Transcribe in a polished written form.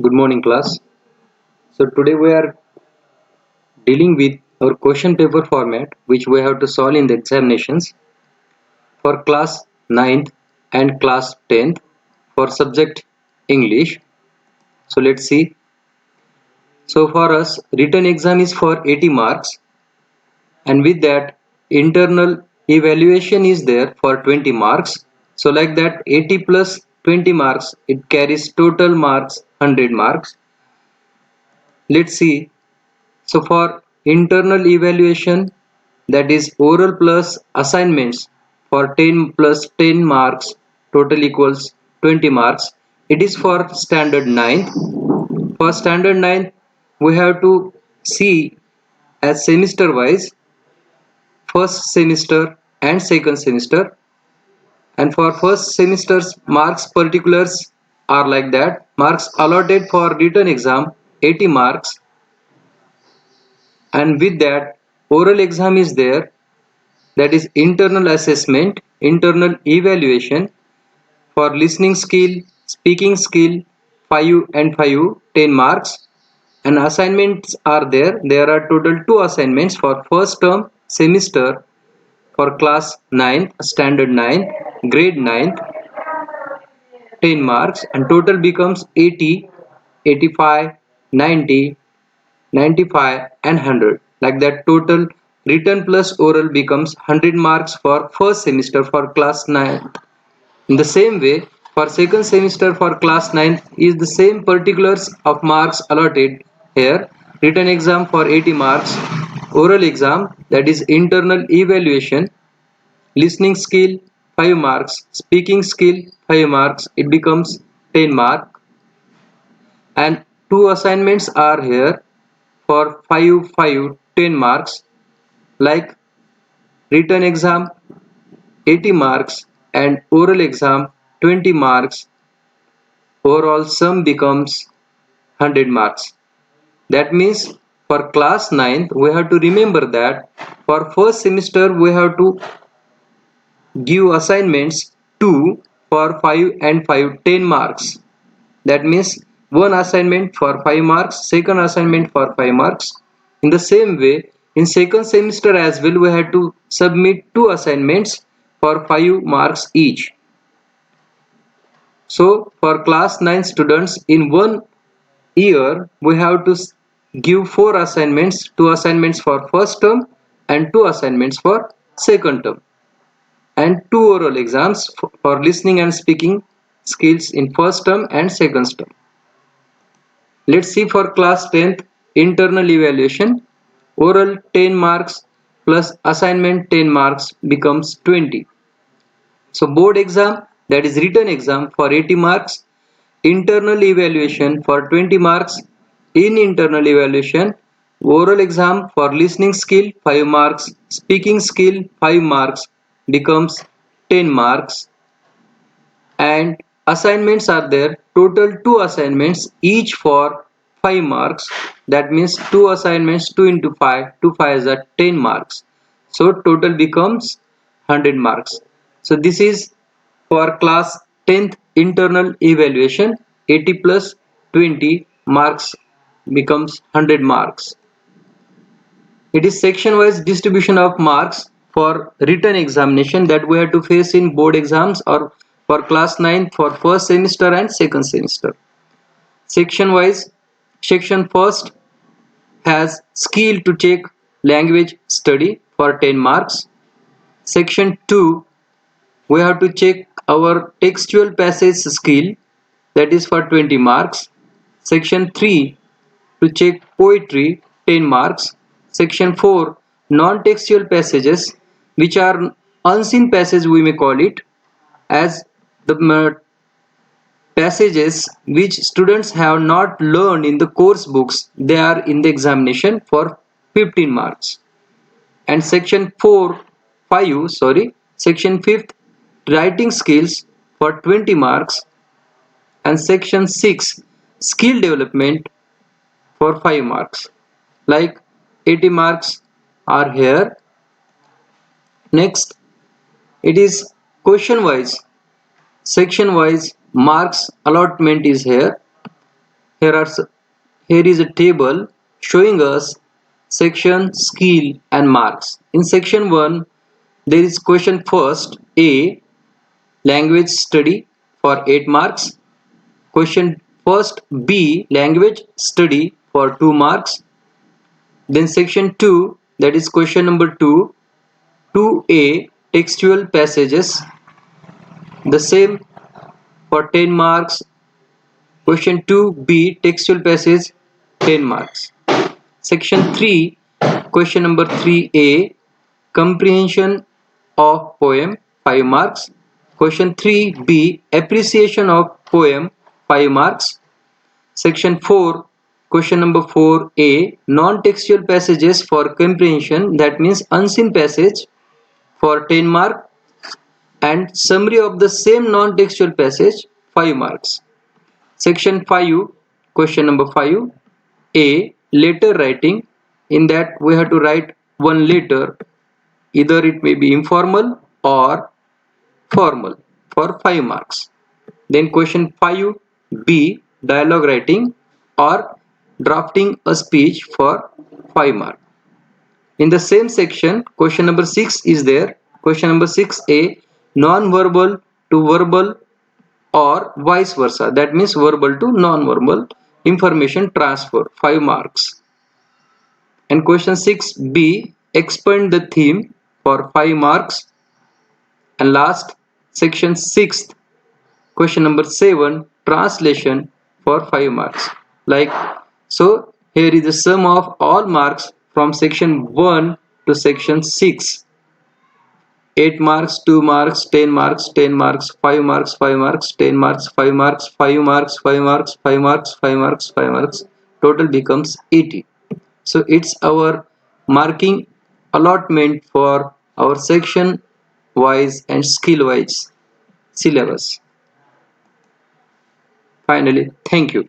Good morning, class. So today we are dealing with our question paper format, which we have to solve in the examinations for class 9th and class 10th for subject English. So let's see. So for us, written exam is for 80 marks, and with that, internal evaluation is there for 20 marks. So like that, 80 plus 20 marks, it carries total marks 100 marks. Let's see. So for internal evaluation, that is oral plus assignments for 10 plus 10 marks, total equals 20 marks. It is for standard 9th. For standard 9th, we have to see as semester wise, first semester and second semester. And for first semester's marks particulars are like that. Marks allotted for written exam 80 marks, and with that oral exam is there, that is internal assessment, internal evaluation for listening skill, speaking skill, 5 and 5, 10 marks, and assignments are there. There are total 2 assignments for first term semester for class 9th, standard 9th, grade 9th, 10 marks, and total becomes 80, 85, 90, 95 and 100. Like that, total written plus oral becomes 100 marks for first semester for class 9. In the same way, for second semester for class 9 is the same particulars of marks allotted here. Written exam for 80 marks, oral exam, that is internal evaluation, listening skill 5 marks, speaking skill 5 marks, it becomes 10 mark, and two assignments are here for 5, 5, 10 marks, like written exam 80 marks and oral exam 20 marks. Overall sum becomes 100 marks. That means for class 9th, we have to remember that for first semester we have to give assignments 2 for 5 and 5, 10 marks. That means one assignment for 5 marks, second assignment for 5 marks. In the same way, in second semester as well, we had to submit 2 assignments for 5 marks each. So for class 9 students, in 1 year we have to give 4 assignments, 2 assignments for first term and 2 assignments for second term, and 2 oral exams for listening and speaking skills in first term and second term. Let's see for class 10th internal evaluation. Oral 10 marks plus assignment 10 marks becomes 20. So board exam, that is written exam for 80 marks, internal evaluation for 20 marks. In internal evaluation, oral exam for listening skill 5 marks, speaking skill 5 marks becomes 10 marks, and assignments are there, total 2 assignments each for 5 marks. That means 2 assignments, 2 into 5, 2 5 are 10 marks, so total becomes 100 marks. So this is for class 10th internal evaluation. 80 plus 20 marks becomes 100 marks. It is section wise distribution of marks for written examination that we have to face in board exams or for class 9 for first semester and second semester. Section wise, section first has skill to check language study for 10 marks. Section 2, we have to check our textual passage skill, that is for 20 marks. Section 3, to check poetry 10 marks. Section 4, non-textual passages, which are unseen passage we may call it, as the passages which students have not learned in the course books, they are in the examination for 15 marks. And section 4 5 sorry section 5th, writing skills for 20 marks, and section 6 skill development for 5 marks. Like 80 marks are here. Next, it is question wise, section wise marks allotment is here. here are here is a table showing us section, skill and marks. In section 1 there is question first A, language study for 8 marks. Question first B, language study for 2 marks. Then section 2, that is question number 2, 2A, textual passages, the same for 10 marks. Question 2B, textual passage, 10 marks. Section 3, question number 3A, comprehension of poem, 5 marks. Question 3B, appreciation of poem, 5 marks. Section 4, question number 4A, non-textual passages for comprehension, that means unseen passage, for 10 marks, and summary of the same non-textual passage, 5 marks. Section 5, question number 5A, letter writing. In that we have to write one letter, either it may be informal or formal, for 5 marks. Then question 5B, dialogue writing or drafting a speech, for 5 marks. In the same section, question number 6 is there. Question number 6A, non-verbal to verbal or vice versa, that means verbal to non-verbal information transfer, 5 marks. And question 6B, expand the theme, for 5 marks. And last, section 6, question number 7, translation, for 5 marks. Like so, here is the sum of all marks from section 1 to section 6. 8 marks, 2 marks, 10 marks, 10 marks, 5 marks, 5 marks, 10 marks, 5 marks, 5 marks, 5 marks, 5 marks, 5 marks, 5 marks. Total becomes 80. So it's our marking allotment for our section wise and skill wise syllabus. Finally, thank you.